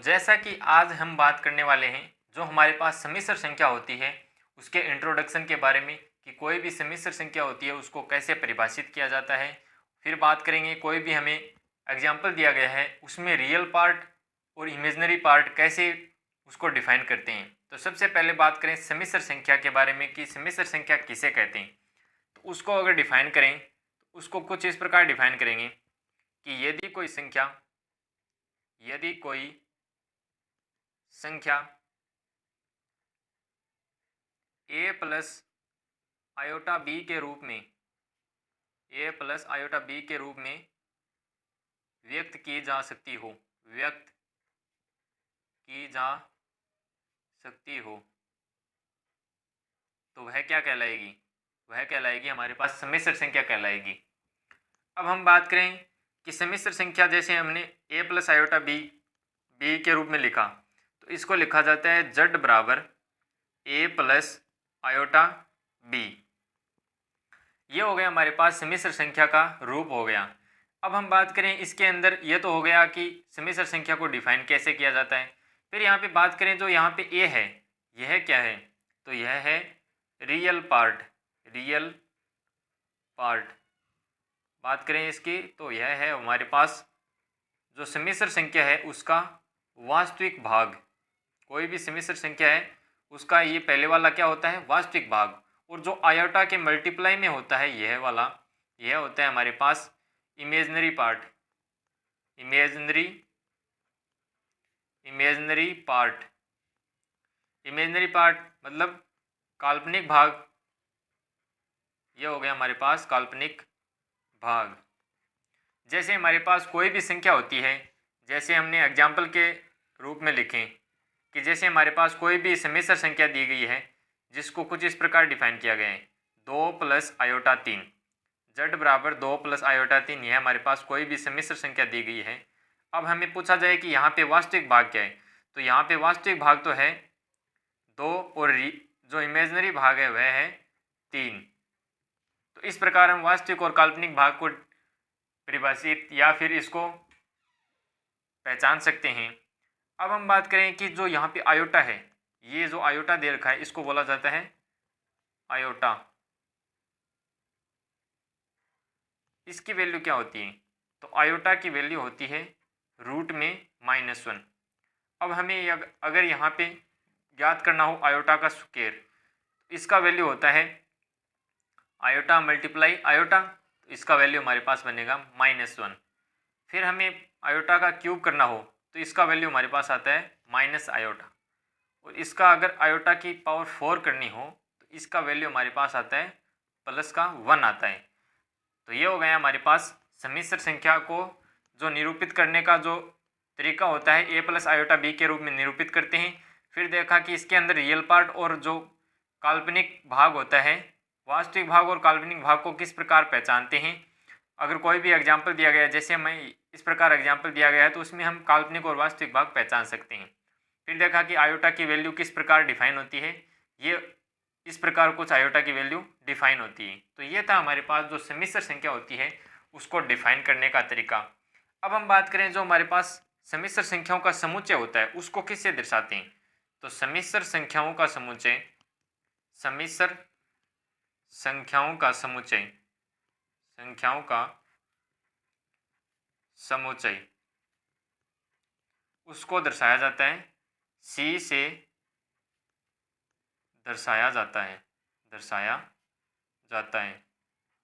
जैसा कि आज हम बात करने वाले हैं, जो हमारे पास सम्मिश्र संख्या होती है उसके इंट्रोडक्शन के बारे में, कि कोई भी सम्मिश्र संख्या होती है उसको कैसे परिभाषित किया जाता है। फिर बात करेंगे कोई भी हमें एग्जाम्पल दिया गया है उसमें रियल पार्ट और इमेजनरी पार्ट कैसे उसको डिफाइन करते हैं। तो सबसे पहले बात करें सम्मिश्र संख्या के बारे में कि सम्मिश्र संख्या किसे कहते हैं। तो उसको अगर डिफाइन करें तो उसको कुछ इस प्रकार डिफाइन करेंगे कि यदि कोई संख्या a प्लस आयोटा b के रूप में व्यक्त की जा सकती हो तो वह क्या कहलाएगी? वह कहलाएगी हमारे पास सम्मिश्र संख्या कहलाएगी। अब हम बात करें कि सम्मिश्र संख्या जैसे हमने a प्लस आयोटा b के रूप में लिखा, तो इसको लिखा जाता है z बराबर a प्लस आयोटा b। ये हो गया हमारे पास सम्मिश्र संख्या का रूप हो गया। अब हम बात करें इसके अंदर, ये तो हो गया कि सम्मिश्र संख्या को डिफाइन कैसे किया जाता है। फिर यहाँ पे बात करें जो यहाँ पे a है, यह क्या है? तो यह है रियल पार्ट। बात करें इसकी तो यह है हमारे पास जो सम्मिश्र संख्या है उसका वास्तविक भाग। कोई भी सम्मिश्र संख्या है उसका ये पहले वाला क्या होता है? वास्तविक भाग। और जो आयोटा के मल्टीप्लाई में होता है यह वाला, यह होता है हमारे पास इमेजनरी पार्ट। इमेजनरी पार्ट मतलब काल्पनिक भाग। यह हो गया हमारे पास काल्पनिक भाग। जैसे हमारे पास कोई भी संख्या होती है, जैसे हमने एग्जाम्पल के रूप में लिखें कि जैसे हमारे पास कोई भी सम्मिश्र संख्या दी गई है जिसको कुछ इस प्रकार डिफाइन किया गया है 2 प्लस आयोटा 3, z बराबर 2 प्लस आयोटा 3। यह हमारे पास कोई भी सम्मिश्र संख्या दी गई है। अब हमें पूछा जाए कि यहाँ पे वास्तविक भाग क्या है, तो यहाँ पे वास्तविक भाग तो है 2 और जो इमेजनरी भाग है वह है 3। तो इस प्रकार हम वास्तविक और काल्पनिक भाग को परिभाषित या फिर इसको पहचान सकते हैं। अब हम बात करें कि जो यहाँ पे आयोटा है, ये जो आयोटा दे रखा है इसको बोला जाता है आयोटा। इसकी वैल्यू क्या होती है? तो आयोटा की वैल्यू होती है रूट में -1। अब हमें अगर यहाँ पे ज्ञात करना हो आयोटा का स्क्वायर, इसका वैल्यू होता है आयोटा मल्टीप्लाई आयोटा, तो इसका वैल्यू हमारे पास बनेगा -1। फिर हमें आयोटा का क्यूब करना हो तो इसका वैल्यू हमारे पास आता है माइनस आयोटा। और इसका अगर आयोटा की पावर 4 करनी हो तो इसका वैल्यू हमारे पास आता है +1 आता है। तो ये हो गया हमारे पास सम्मिश्र संख्या को जो निरूपित करने का जो तरीका होता है, a प्लस आयोटा b के रूप में निरूपित करते हैं। फिर देखा कि इसके अंदर रियल पार्ट और जो काल्पनिक भाग होता है, वास्तविक भाग और काल्पनिक भाग को किस प्रकार पहचानते हैं। अगर कोई भी एग्जाम्पल दिया गया है, जैसे हमें इस प्रकार एग्जाम्पल दिया गया है, तो उसमें हम काल्पनिक और वास्तविक भाग पहचान सकते हैं। फिर देखा कि आयोटा की वैल्यू किस प्रकार डिफाइन होती है, ये इस प्रकार कुछ आयोटा की वैल्यू डिफाइन होती है। तो ये था हमारे पास जो सम्मिश्र संख्या होती है उसको डिफाइन करने का तरीका। अब हम बात करें जो हमारे पास सम्मिश्र संख्याओं का समुच्चय होता है उसको किससे दर्शाते हैं। तो सम्मिश्र संख्याओं का समुच्चय उसको दर्शाया जाता है C से दर्शाया जाता है।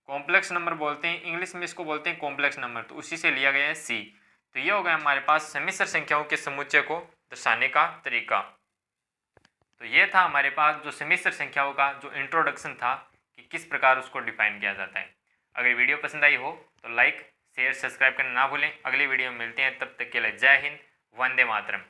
कॉम्प्लेक्स नंबर बोलते हैं, इंग्लिश में इसको बोलते हैं कॉम्प्लेक्स नंबर, तो उसी से लिया गया है C। तो ये हो गया हमारे पास सम्मिश्र संख्याओं के समुच्चय को दर्शाने का तरीका। तो ये था हमारे पास जो सम्मिश्र संख्याओं का जो इंट्रोडक्शन था कि किस प्रकार उसको डिफाइन किया जाता है। अगर वीडियो पसंद आई हो तो लाइक शेयर सब्सक्राइब करना ना भूलें। अगली वीडियो में मिलते हैं, तब तक के लिए जय हिंद, वंदे मातरम।